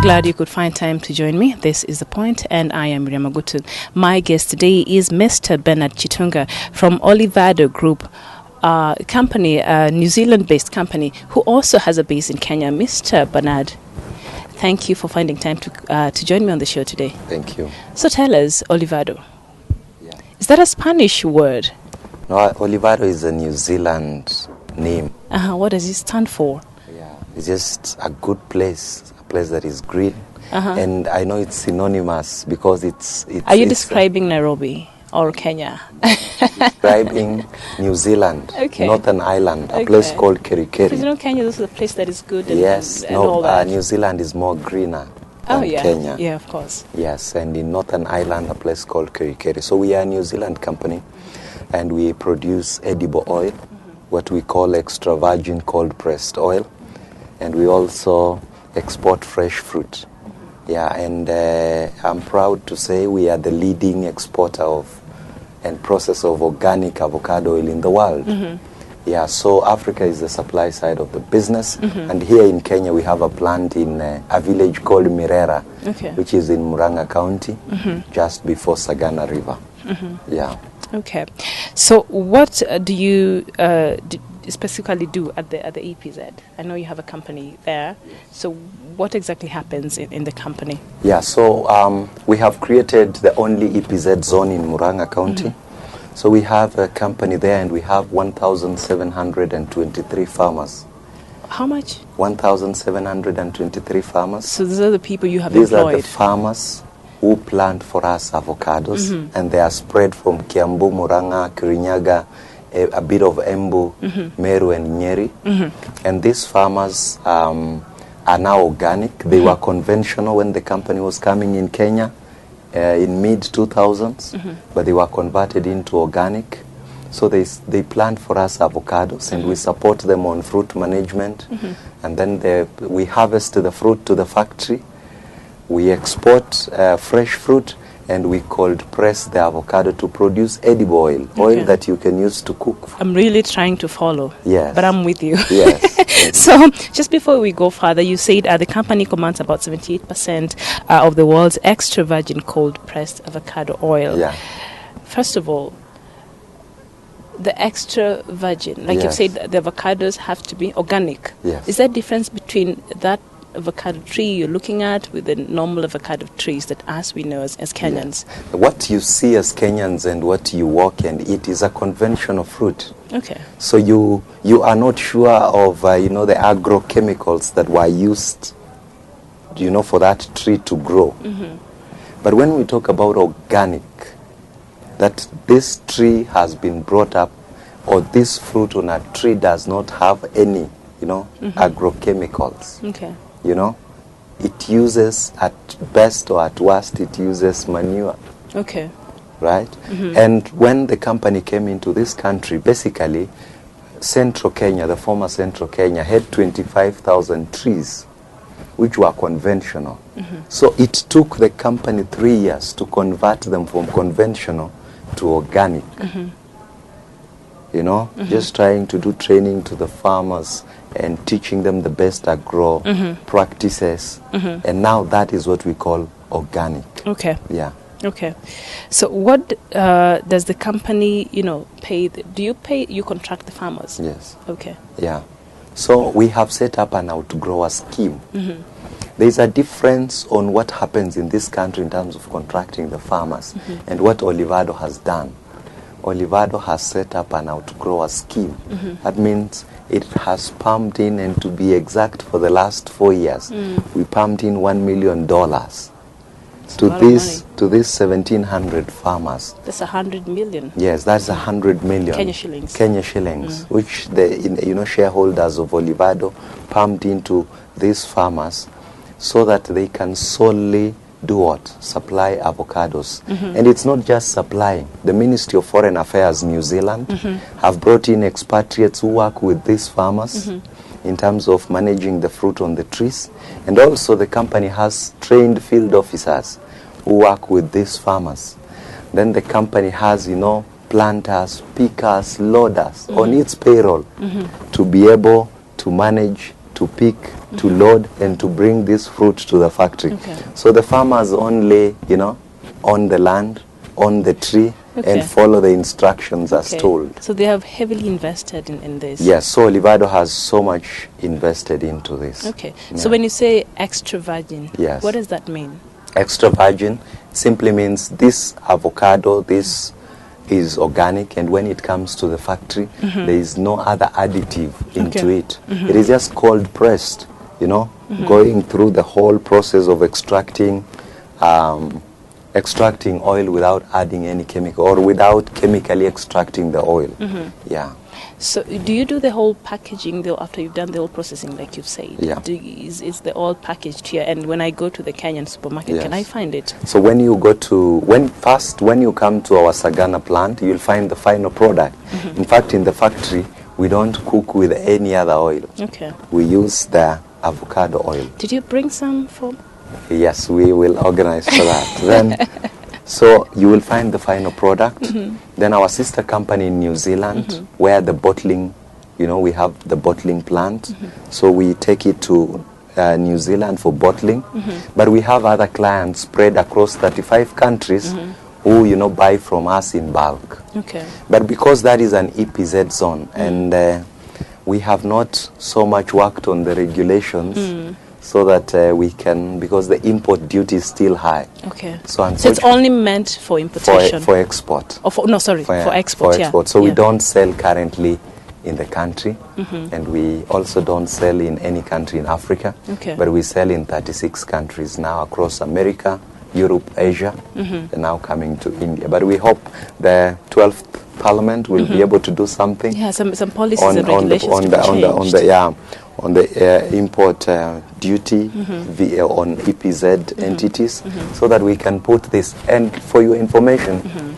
glad you could find time to join me. This is The Point, and I am Miriam Agutu. My guest today is Mr. Bernard Chitunga from Olivado Group company, a New Zealand-based company who also has a base in Kenya. Mr. Bernard, thank you for finding time to join me on the show today. Thank you. So tell us, Olivado. Yeah. Is that a Spanish word? No, Olivado is a New Zealand name. What does it stand for? Yeah, it's just a good place, a place that is green. And I know it's synonymous because it's Are you describing Nairobi or Kenya? Describing New Zealand, Northern Ireland, a place called Kerikeri. Because you know Kenya is also a place that is good and, yes, and all that. New Zealand is more greener than Kenya. Yeah, of course. Yes, and in Northern Ireland, a place called Kerikeri. So we are a New Zealand company, and we produce edible oil, what we call extra virgin cold pressed oil, and we also export fresh fruit. Yeah, and I'm proud to say we are the leading exporter of and processor of organic avocado oil in the world. Yeah, so Africa is the supply side of the business, and here in Kenya we have a plant in a village called Mirera, which is in Murang'a County, just before Sagana River. Yeah. Okay. So what do you specifically do at the EPZ? I know you have a company there. So what exactly happens in the company? Yeah, so we have created the only EPZ zone in Murang'a County. So we have a company there, and we have 1,723 farmers. How much? 1,723 farmers. So these are the people you have employed? These are the farmers who plant for us avocados, and they are spread from Kiambu, Murang'a, Kirinyaga, a bit of Embu, Meru and Nyeri. And these farmers are now organic. They were conventional when the company was coming in Kenya in mid-2000s, but they were converted into organic. So they plant for us avocados, and we support them on fruit management. And then we harvest the fruit to the factory. We export fresh fruit, and we cold press the avocado to produce edible oil, oil that you can use to cook. I'm really trying to follow. Yes. But I'm with you. Yes. So just before we go further, you said the company commands about 78% of the world's extra virgin cold pressed avocado oil. Yeah. First of all, the extra virgin, like you said, the avocados have to be organic. Yes. Is there a difference between that avocado tree you're looking at with the normal avocado trees that us we know as Kenyans? Yes. What you see as Kenyans and what you walk and eat is a conventional fruit. Okay. So you are not sure of the agrochemicals that were used for that tree to grow. But when we talk about organic, that this tree has been brought up, or this fruit on a tree does not have any agrochemicals. Okay. It uses, at best or at worst, it uses manure. Okay. Right? And when the company came into this country, basically, Central Kenya, the former Central Kenya, had 25,000 trees, which were conventional. So it took the company 3 years to convert them from conventional to organic. Just trying to do training to the farmers and teaching them the best agro practices. And now that is what we call organic. Okay. Yeah. Okay. So what does the company, pay? You contract the farmers? Yes. Okay. Yeah. So we have set up an outgrower scheme. There's a difference on what happens in this country in terms of contracting the farmers and what Olivado has done. Olivado has set up an outgrower scheme. That means it has pumped in, and to be exact, for the last 4 years, we pumped in $1 million to these 1,700 farmers. That's 100 million. Yes, that's 100 million Kenya shillings. Kenya shillings, which the shareholders of Olivado pumped into these farmers, so that they can solely do what? Supply avocados. And it's not just supplying. The Ministry of Foreign Affairs, New Zealand, have brought in expatriates who work with these farmers in terms of managing the fruit on the trees. And also the company has trained field officers who work with these farmers. Then the company has, planters, pickers, loaders on its payroll to be able to manage to pick, to load, and to bring this fruit to the factory. Okay. So the farmers only, on the land, on the tree, Okay. and follow the instructions as told. So they have heavily invested in this. Yes, so Olivado has so much invested into this. Okay. Yeah. So when you say extra virgin, Yes. what does that mean? Extra virgin simply means this avocado, this is organic, and when it comes to the factory, there is no other additive into it. It is just cold pressed, going through the whole process of extracting oil without adding any chemical, or without chemically extracting the oil. Yeah. So do you do the whole packaging though after you've done the whole processing, like you've said? Yeah. Is the oil packaged here? And when I go to the Kenyan supermarket, can I Yes. find it? So when you go to, when you come to our Sagana plant, you'll find the final product. In fact, in the factory, we don't cook with any other oil. Okay. We use the avocado oil. Did you bring some for? Yes, we will organize for that. Then, so you will find the final product. Then our sister company in New Zealand, where the bottling, we have the bottling plant. So we take it to New Zealand for bottling. But we have other clients spread across 35 countries who, buy from us in bulk. Okay. But because that is an EPZ zone, and we have not so much worked on the regulations, so that we can, because the import duty is still high. Okay. So it's only meant for importation? For export. Oh, for export. For Yeah. export. So we don't sell currently in the country, and we also don't sell in any country in Africa. Okay. But we sell in 36 countries now across America, Europe, Asia, and now coming to India. But we hope the 12th Parliament will be able to do something. Yeah, some policies and regulations on the import duty on EPZ entities, so that we can put this. And for your information,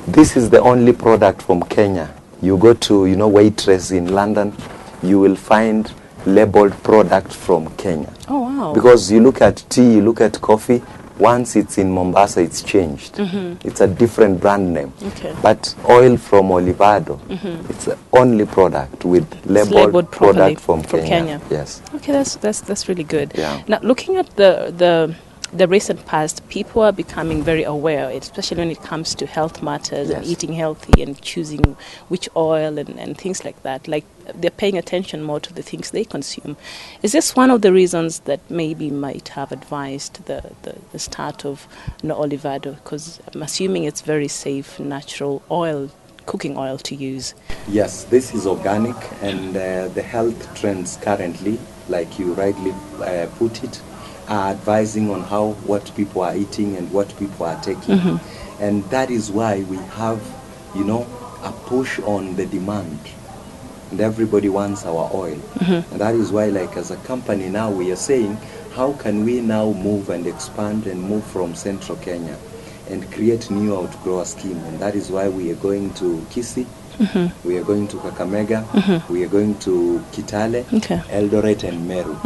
this is the only product from Kenya. You go to, Waitrose in London, you will find labeled product from Kenya. Oh, wow. Because you look at tea, you look at coffee, once it's in Mombasa, it's changed. It's a different brand name. Okay. But oil from Olivado, it's the only product with labeled product from Kenya. Yes. Okay, that's really good. Yeah. Now, looking at the recent past, people are becoming very aware, especially when it comes to health matters and Yes. eating healthy and choosing which oil and things like that. Like, they're paying attention more to the things they consume. Is this one of the reasons that maybe might have advised the start of Olivado? Because I'm assuming it's very safe, natural oil, cooking oil to use. Yes, this is organic, and the health trends currently, like you rightly put it, are advising on what people are eating and what people are taking. And that is why we have, a push on the demand. And everybody wants our oil. And that is why, like, as a company now, we are saying, how can we now move and expand and move from central Kenya and create new outgrower scheme? And that is why we are going to Kisii, we are going to Kakamega, we are going to Kitale, Eldoret and Meru.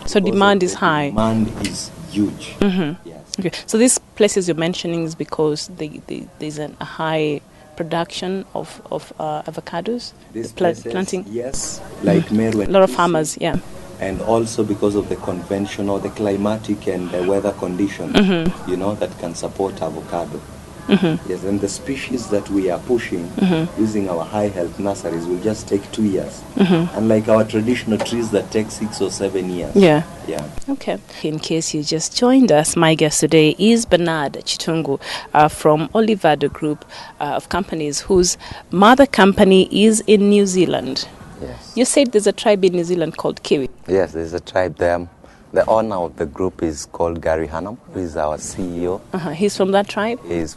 So demand is high. Demand is huge. Yes. Okay. So these places you're mentioning is because there's a high production of avocados? These Planting? Yes, like Meru. A lot of farmers, yeah. And also because of the conventional, the climatic and the weather conditions, that can support avocado. Yes, and the species that we are pushing using our high health nurseries will just take 2 years. Unlike our traditional trees that take 6 or 7 years. Yeah. Yeah. Okay. In case you just joined us, my guest today is Bernard Chitunga from Olivado Group of companies, whose mother company is in New Zealand. Yes. You said there's a tribe in New Zealand called Kiwi. Yes, there's a tribe there. The owner of the group is called Gary Hanum, who is our CEO. He's from that tribe? He's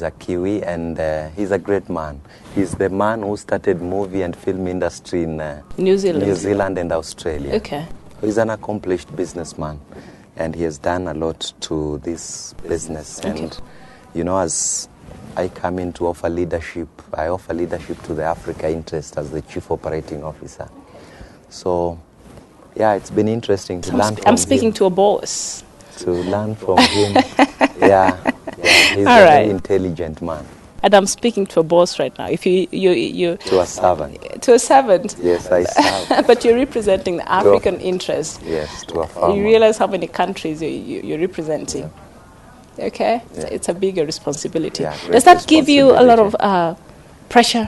a Kiwi, and he's a great man. He's the man who started movie and film industry in New Zealand and Australia. Okay. He's an accomplished businessman, and he has done a lot to this business. Okay. And, as I come in to offer leadership, I offer leadership to the Africa interest as the Chief Operating Officer. So, yeah, it's been interesting to learn from him. I'm speaking to a boss. To learn from him. Yeah, he's a very intelligent man. And I'm speaking to a boss right now. If you To a servant. to a servant. Yes, I serve. But you're representing the African interest. Yes, to a farmer. You realize how many countries you're representing. Yeah. Okay, Yeah. it's a bigger responsibility. Yeah, Does that give you a lot of pressure?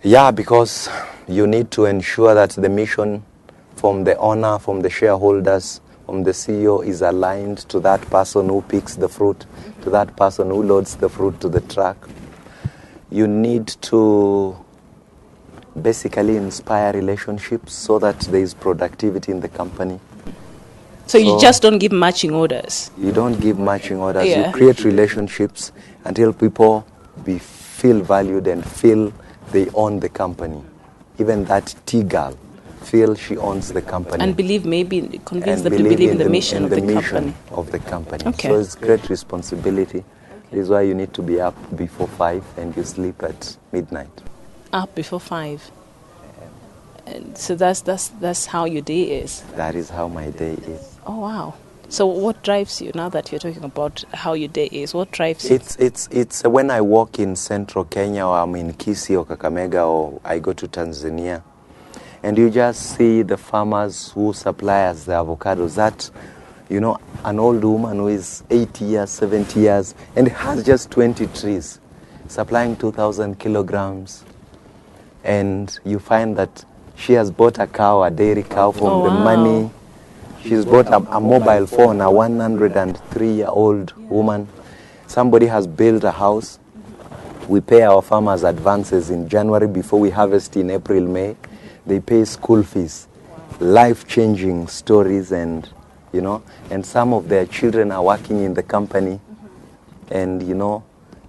Yeah, because you need to ensure that the mission from the owner, from the shareholders, from the CEO is aligned to that person who picks the fruit, to that person who loads the fruit to the truck. You need to basically inspire relationships so that there is productivity in the company. So you just don't give matching orders? You don't give matching orders. Yeah. You create relationships until people feel valued and feel they own the company. Even that tea girl feel she owns the company. And convince them to believe in the mission of the company. Okay. So it's great responsibility. This is why you need to be up before 5 and you sleep at midnight. Up before 5. And so that's how your day is. That is how my day is. Oh wow! So what drives you now that you're talking about how your day is? What drives you? It's when I walk in central Kenya, or I'm in Kisii or Kakamega, or I go to Tanzania, and you just see the farmers who supply us the avocados. That, an old woman who is 80 years, 70 years, and has just 20 trees, supplying 2,000 kilograms, and you find that she has bought a cow, a dairy cow, from the money. She's bought a mobile phone, a 103-year-old woman. Somebody has built a house. We pay our farmers advances in January before we harvest in April, May. They pay school fees, life-changing stories, and some of their children are working in the company. And,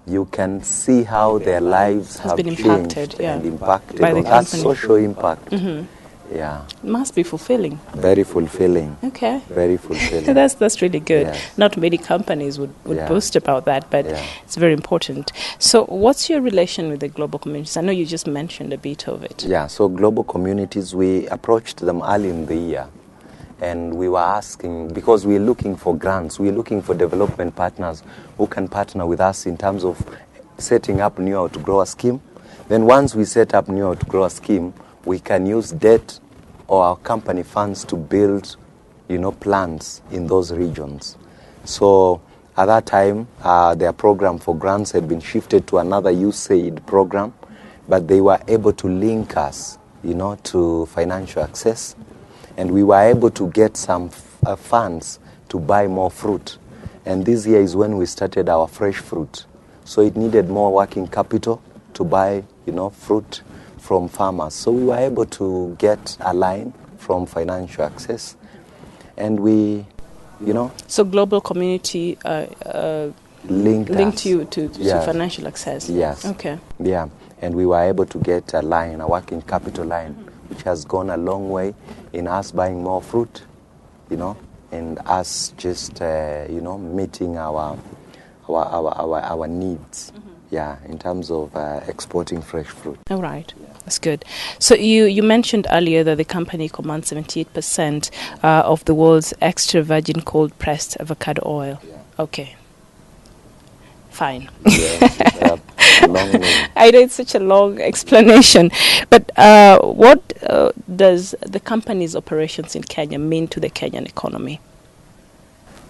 you can see how their lives have been changed and impacted by the on that company. social impact. Yeah. It must be fulfilling. Very fulfilling. Okay. Very fulfilling. That's really good. Yes. Not many companies would boast about that, but it's very important. So what's your relation with the global communities? I know you just mentioned a bit of it. Yeah, so global communities, we approached them early in the year. And we were asking, because we're looking for grants, we're looking for development partners who can partner with us in terms of setting up New How to Grow a scheme. Then once we set up New How to Grow a scheme, we can use debt or our company funds to build, plants in those regions. So at that time, their program for grants had been shifted to another USAID program, but they were able to link us, to financial access. And we were able to get some funds to buy more fruit. And this year is when we started our fresh fruit. So it needed more working capital to buy, fruit from farmers. So we were able to get a line from financial access. And we, So global community linked you to financial access? Yes. Okay. Yeah. And we were able to get a line, a working capital line, which has gone a long way in us buying more fruit, and us just, meeting our needs, in terms of exporting fresh fruit. All right. That's good. So you mentioned earlier that the company commands 78% of the world's extra virgin cold pressed avocado oil. Yeah. Okay. Fine. Yes, it's a long name. I know it's such a long explanation, but what does the company's operations in Kenya mean to the Kenyan economy?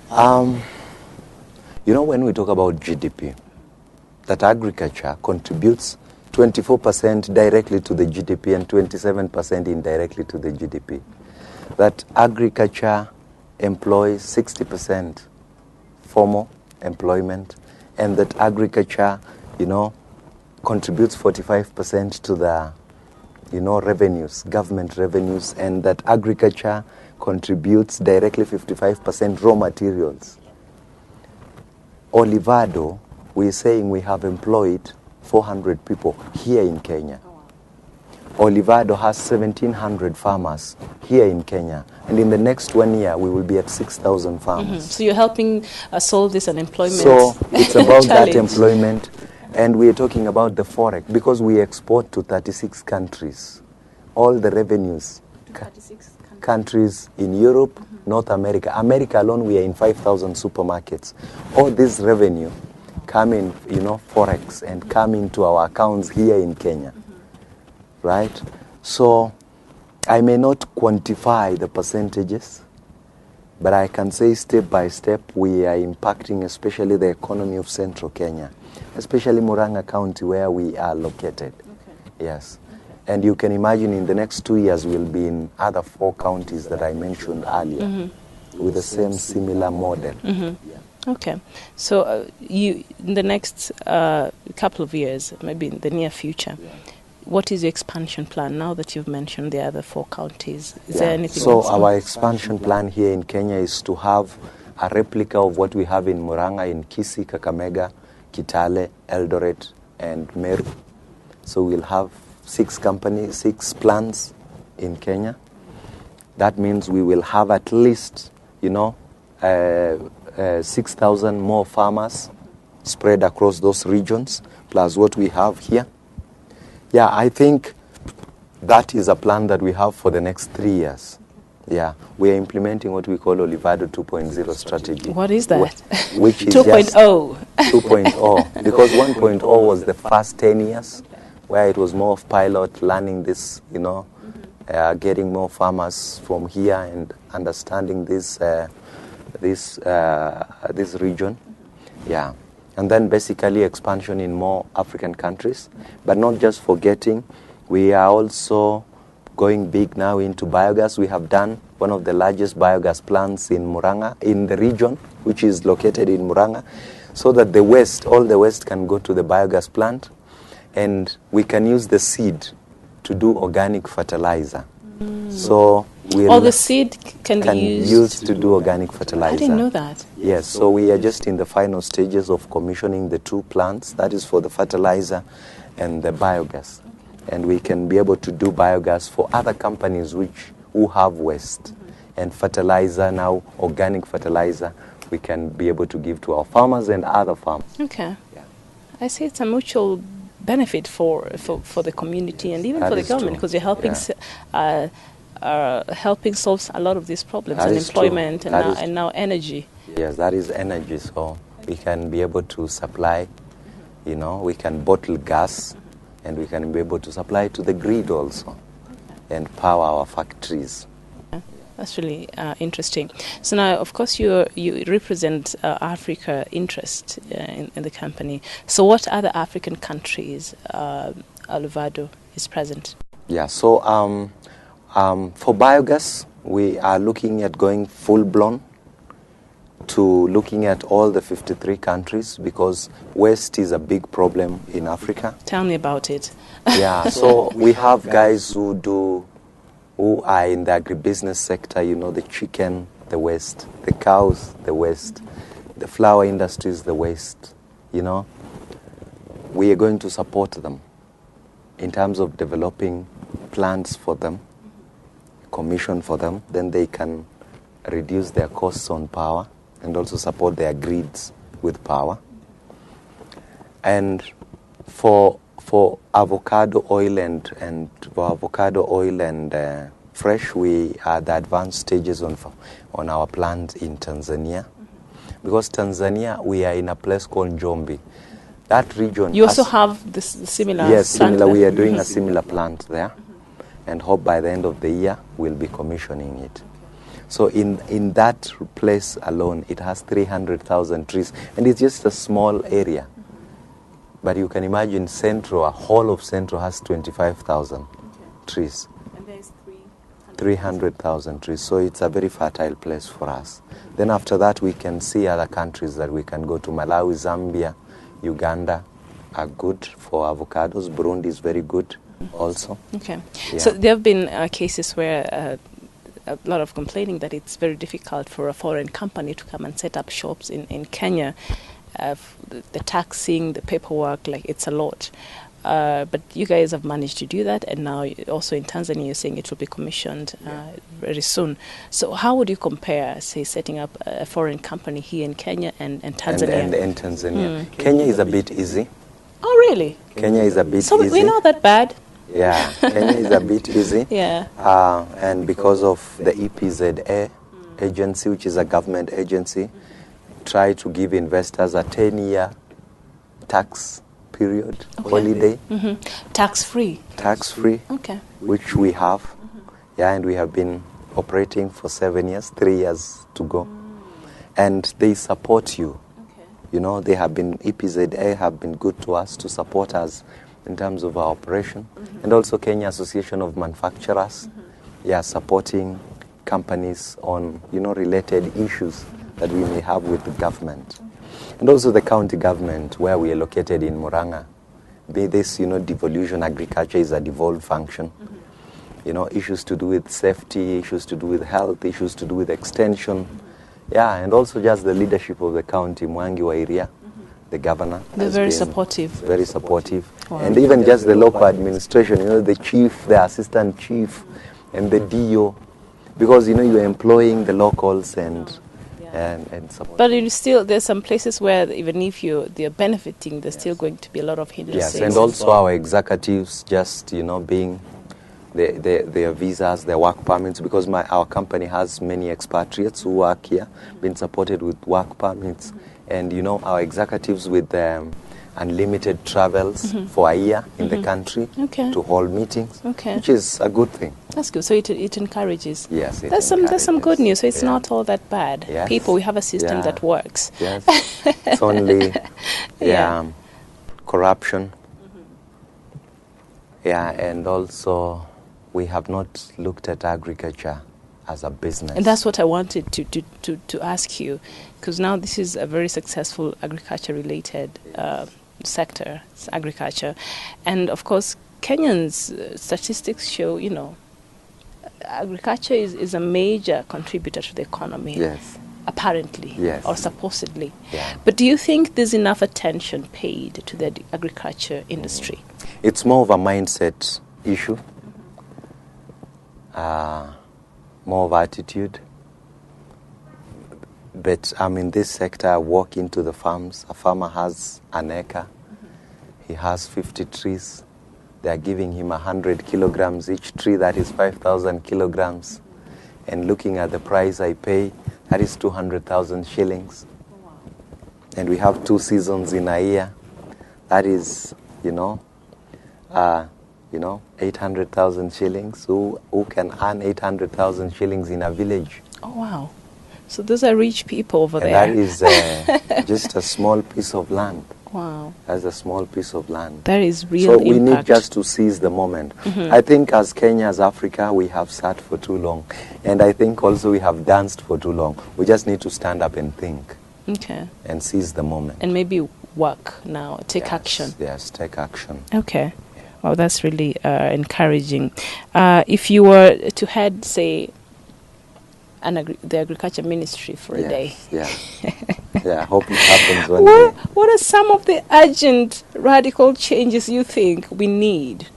When we talk about GDP, that agriculture contributes 24% directly to the GDP and 27% indirectly to the GDP. That agriculture employs 60% formal employment, and that agriculture, contributes 45% to the, revenues, government revenues, and that agriculture contributes directly 55% raw materials. Olivado, we're saying we have employed 400 people here in Kenya. Olivado has 1,700 farmers here in Kenya. And in the next 1 year, we will be at 6,000 farmers. Mm-hmm. So you're helping solve this unemployment So it's about that employment. And we're talking about the forex, because we export to 36 countries. All the revenues, 36 countries in Europe, North America. America alone, we are in 5,000 supermarkets. All this revenue come in, forex, and come into our accounts here in Kenya, right? So I may not quantify the percentages, but I can say step by step we are impacting especially the economy of central Kenya, especially Murang'a County where we are located. Okay. Yes. Okay. And you can imagine in the next 2 years we'll be in other 4 counties that I mentioned earlier with the same similar model. Yeah. Okay. So you in the next couple of years, maybe in the near future, what is your expansion plan now that you've mentioned the other 4 counties? Is there anything else? So our expansion plan here in Kenya is to have a replica of what we have in Murang'a, in Kisii, Kakamega, Kitale, Eldoret, and Meru. So we'll have 6 plants in Kenya. That means we will have at least, 6,000 more farmers spread across those regions, plus what we have here. Yeah, I think that is a plan that we have for the next 3 years. Yeah, we are implementing what we call Olivado 2.0 strategy. What is that? Which is 2.0. 2.0, because 1.0 was the first 10 years, where it was more of pilot, learning this, getting more farmers from here and understanding this region. Yeah. And then basically expansion in more African countries, but not just forgetting, we are also going big now into biogas. We have done one of the largest biogas plants in Murang'a, in the region, which is located in Murang'a, so that all the waste can go to the biogas plant, and we can use the seed to do organic fertilizer. So all the seed can be used to do organic fertilizer. I didn't know that. Yes, so we are just in the final stages of commissioning the 2 plants. That is for the fertilizer and the biogas. And we can be able to do biogas for other companies who have waste. And fertilizer now, organic fertilizer, we can be able to give to our farmers and other farmers. Okay. Yeah. I see it's a mutual benefit for the community and even for the government, because you're helping helping solve a lot of these problems, and employment and now energy. Yes, that is energy. So we can be able to supply, we can bottle gas, and we can be able to supply to the grid also, and power our factories. That's really interesting. So now, of course, you represent Africa interest in the company. So what other African countries Olivado is present? Yeah, so for biogas, we are looking at going full-blown to looking at all the 53 countries, because waste is a big problem in Africa. Tell me about it. Yeah, so we have guys who are in the agribusiness sector, the chicken, the waste, the cows, the waste, the flower industries, the waste, We are going to support them in terms of developing plants for them, commission for them, then they can reduce their costs on power and also support their grids with power. And for avocado oil and fresh, we are at the advanced stages on our plant in Tanzania, because Tanzania, we are in a place called Njombe. That region. You also have this similar. Yes, similar. We are doing a similar plant there, and hope by the end of the year we'll be commissioning it. So in that place alone, it has 300,000 trees, and it's just a small area. But you can imagine a whole of Central has 25,000 trees. And there is 300,000 trees. So it's a very fertile place for us. Then after that, we can see other countries that we can go to. Malawi, Zambia, Uganda are good for avocados. Burundi is very good also. Okay. Yeah. So there have been cases where a lot of complaining that it's very difficult for a foreign company to come and set up shops in Kenya. The taxing, the paperwork, it's a lot. But you guys have managed to do that, and now also in Tanzania you're saying it will be commissioned very soon. So how would you compare, say, setting up a foreign company here in Kenya and Tanzania? And Tanzania. Kenya is a bit easy. Oh, really? Kenya is a bit easy. So we're not that bad. Yeah, Kenya is a bit easy. Yeah. And because of the EPZA agency, which is a government agency, try to give investors a 10-year tax period, holiday. Tax-free? Tax-free, Okay. which we have. Yeah, and we have been operating for 7 years, 3 years to go. And they support you. You know, they have been, EPZA have been good to us to support us in terms of our operation. And also Kenya Association of Manufacturers, supporting companies on, related issues that we may have with the government. And also the county government, where we are located in Murang'a. Be this, devolution, agriculture is a devolved function. Issues to do with safety, issues to do with health, issues to do with extension. And also just the leadership of the county, Mwangi wa Iria, the governor. They're very supportive. Very supportive. Wow. And even just the local administration, the chief, the assistant chief, and the DO. Because, you're employing the locals and support. But there's some places where even if they're benefiting, there's still going to be a lot of hindrances. Yes, and also our executives just, being their visas, their work permits, because our company has many expatriates who work here, been supported with work permits, and our executives with unlimited travels for a year in the country to hold meetings, which is a good thing. That's good. So it encourages. Yes, there's some good news. So it's not all that bad. Yes. People, we have a system that works. Yes, it's only corruption. And also we have not looked at agriculture as a business. And that's what I wanted to ask you, because now this is a very successful agriculture-related sector, it's agriculture. And of course, Kenyans' statistics show, agriculture is a major contributor to the economy. Yes. Apparently, or supposedly. Yeah. But do you think there's enough attention paid to the agriculture industry? It's more of a mindset issue, more of attitude. But I'm in this sector, I walk into the farms. A farmer has an acre. He has 50 trees. They are giving him 100 kilograms each tree. That is 5,000 kilograms. And looking at the price I pay, that is 200,000 shillings. Wow. And we have 2 seasons in a year. That is, 800,000 shillings. Who can earn 800,000 shillings in a village? Oh, wow. So those are rich people over there. And that is just a small piece of land. Wow. That's a small piece of land. That is real So we impact. need just to seize the moment. I think as Kenya, as Africa, we have sat for too long. And I think also we have danced for too long. We just need to stand up and think. Okay. And seize the moment. And maybe work now, take action. Yes, take action. Okay. Well, that's really encouraging. If you were to head, say, the agriculture ministry for a day. Yeah. I hope it happens one day. What are some of the urgent, radical changes you think we need?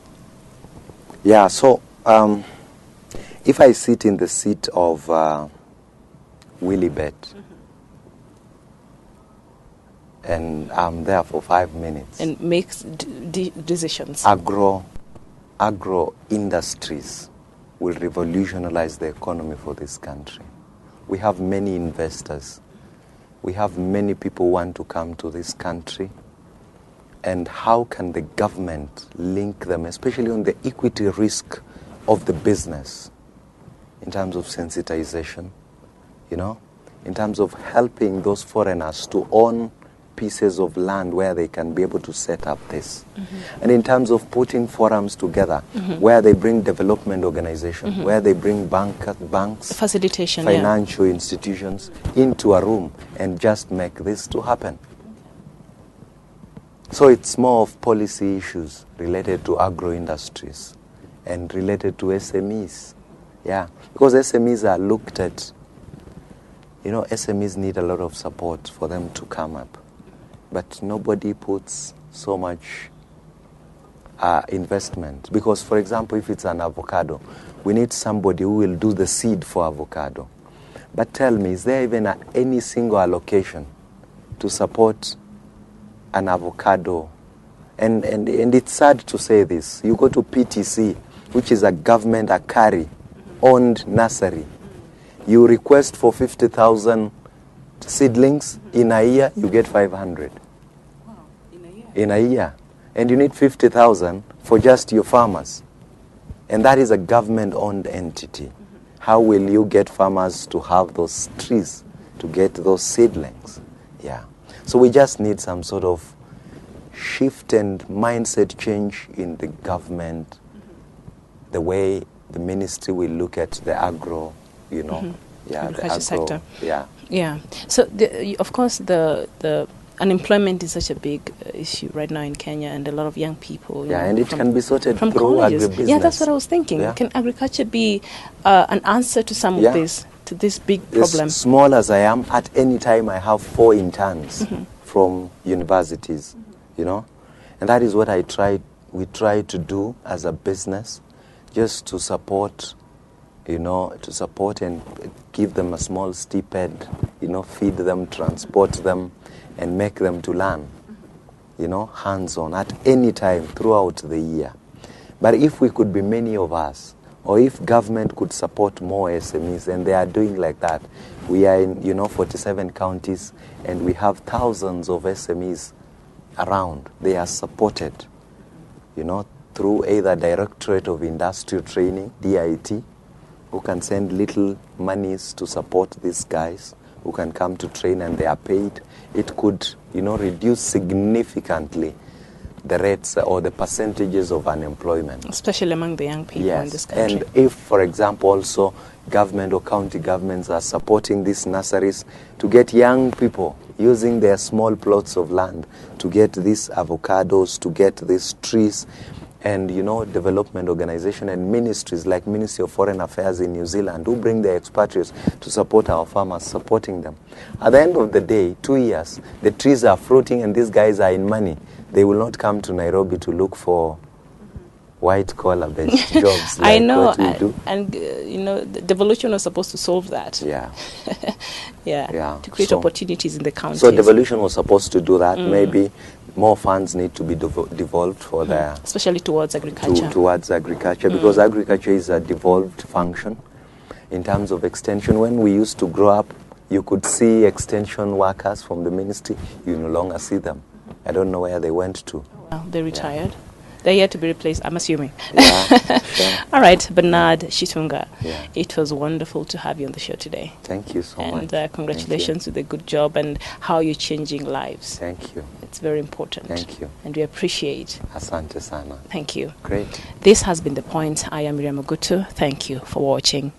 Yeah, so if I sit in the seat of Willibet, and I'm there for 5 minutes. And makes decisions. Agro industries will revolutionize the economy for this country. We have many investors. We have many people who want to come to this country. And how can the government link them, especially on the equity risk of the business, in terms of sensitization, in terms of helping those foreigners to own pieces of land where they can be able to set up this. And in terms of putting forums together where they bring development organizations, where they bring banks, facilitation, financial institutions into a room and just make this to happen. So it's more of policy issues related to agro industries and related to SMEs. Yeah, because SMEs are looked at, SMEs need a lot of support for them to come up. But nobody puts so much investment. Because, for example, if it's an avocado, we need somebody who will do the seed for avocado. But tell me, is there even any single allocation to support an avocado? And it's sad to say this. You go to PTC, which is a government, a CARI-owned nursery. You request for 50,000 seedlings. In a year, you get 500. Wow, in a year? in a year, and you need 50,000 for just your farmers. And that is a government-owned entity. How will you get farmers to have those trees, to get those seedlings? Yeah. So we just need some sort of shift and mindset change in the government, the way the ministry will look at the agro, yeah, the agro sector. Yeah. Yeah. So, of course, the unemployment is such a big issue right now in Kenya, and a lot of young people. Yeah, and it can be sorted from through colleges. agribusiness. Yeah, that's what I was thinking. Yeah. Can agriculture be an answer to some of this, to this big problem? As small as I am, at any time I have 4 interns from universities, and that is what we try to do as a business, just to support, to support and give them a small stipend, feed them, transport them, and make them to learn, hands-on at any time throughout the year. But if we could be many of us, or if government could support more SMEs, and they are doing like that. We are in, 47 counties, and we have thousands of SMEs around. They are supported, through either Directorate of Industrial Training, DIT, who can send little monies to support these guys, who can come to train and they are paid. It could, reduce significantly the rates or the percentages of unemployment. Especially among the young people in this country. And if, for example, also government or county governments are supporting these nurseries to get young people using their small plots of land to get these avocados, to get these trees, and, development organization and ministries like Ministry of Foreign Affairs in New Zealand who bring their expatriates to support our farmers, supporting them. At the end of the day, 2 years, the trees are fruiting and these guys are in money. They will not come to Nairobi to look for white-collar jobs like I know, what we do. And the devolution was supposed to solve that. Yeah. yeah. To create opportunities in the county. So devolution was supposed to do that. Maybe more funds need to be devolved for especially towards agriculture. Towards agriculture, because agriculture is a devolved function. In terms of extension, when we used to grow up, you could see extension workers from the ministry. You no longer see them. I don't know where they went to. Well, they retired. They're here to be replaced, I'm assuming. Yeah, sure. All right, Bernard Chitunga. Yeah. It was wonderful to have you on the show today. Thank you so much. And congratulations with the good job and how you're changing lives. Thank you. It's very important. Thank you. And we appreciate. Asante sana. Thank you. Great. This has been The Point. I am Miriam Ogutu. Thank you for watching.